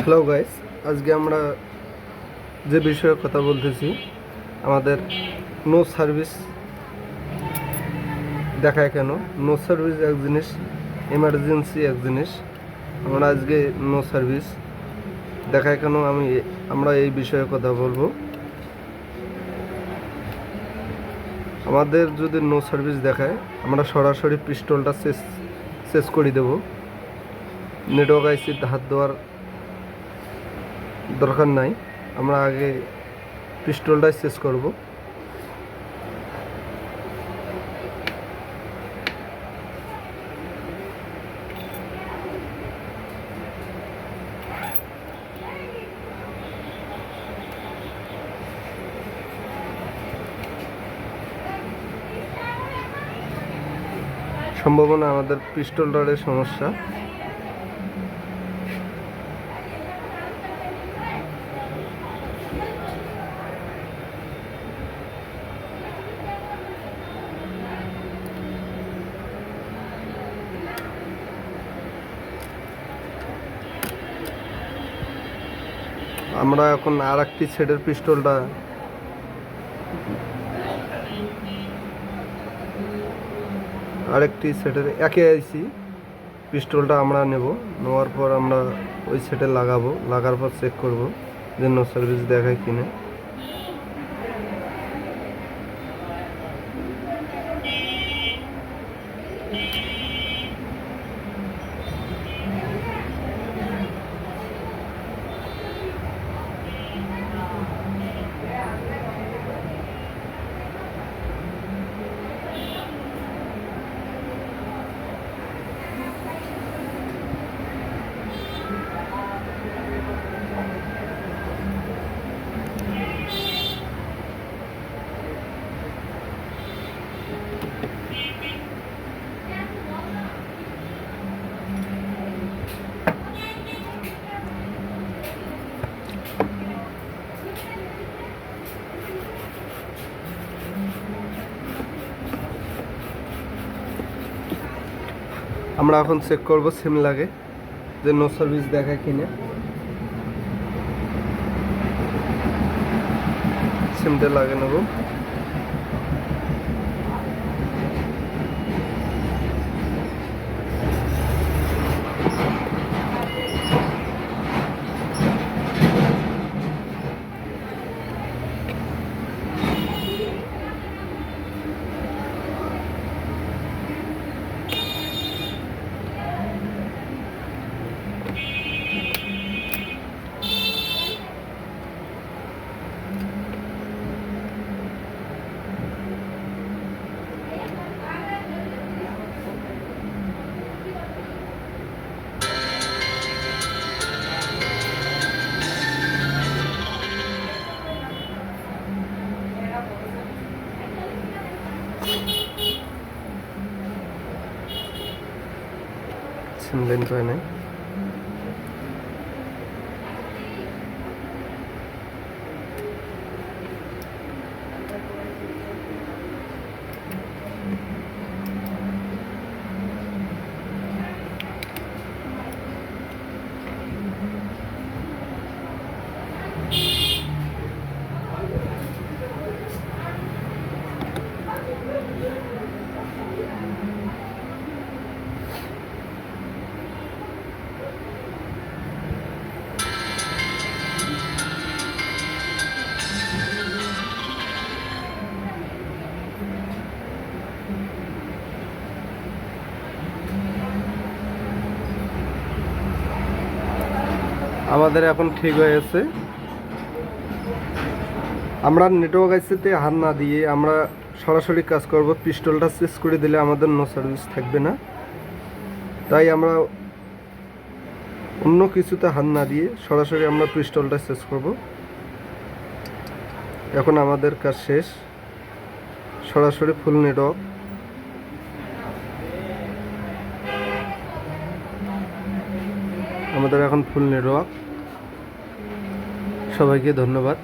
Hello guys, আজকে আমরা যে বিষয়ে কথা বলতেছি আমাদের নো সার্ভিস দেখায় কেন। নো সার্ভিস এক জিনিস, এমার্জেন্সি এক জিনিস। আমরা আজকে নো সার্ভিস দেখায় কেন আমরা এই বিষয়ে কথা বলবো। আমাদের যদি নো সার্ভিস দেখায় আমরা সরাসরি পিস্টলটা শেষ করে দেব। নেটওয়ার্ক আইসিতে হাত দেওয়ার দরকার নাই, আমরা আগে পিস্টলটাই শেষ করব। সম্ভাবনা আমাদের পিস্টলটারের সমস্যা। আমরা এখন আর একটি সেটের পিস্টলটা আরেকটি সেটের একে আইসি পিস্টলটা আমরা নেওয়ার পর আমরা ওই সেটে লাগার পর চেক করব যে নো সার্ভিস দেখায় কিনা। আমরা এখন চেক করব সিম লাগে যে নো সার্ভিস দেখায় কিনা। সিমটা লাগে নেব। সিম লাইন পায় নাই। আমাদের এখন ঠিক হয়ে গেছে। আমরা নেটওয়ার্ক আইসিতে হাত না দিয়ে আমরা সরাসরি কাজ করব। পিস্টলটা শেষ করে দিলে আমাদের নো সার্ভিস থাকবে না, তাই আমরা অন্য কিছুতে হাত না দিয়ে সরাসরি আমরা পিস্টলটা শেষ করব। এখন আমাদের কাজ শেষ, সরাসরি ফুল নেটওয়ার্ক। আমাদের এখন ফুল নেটওয়ার্ক। সবাইকে ধন্যবাদ।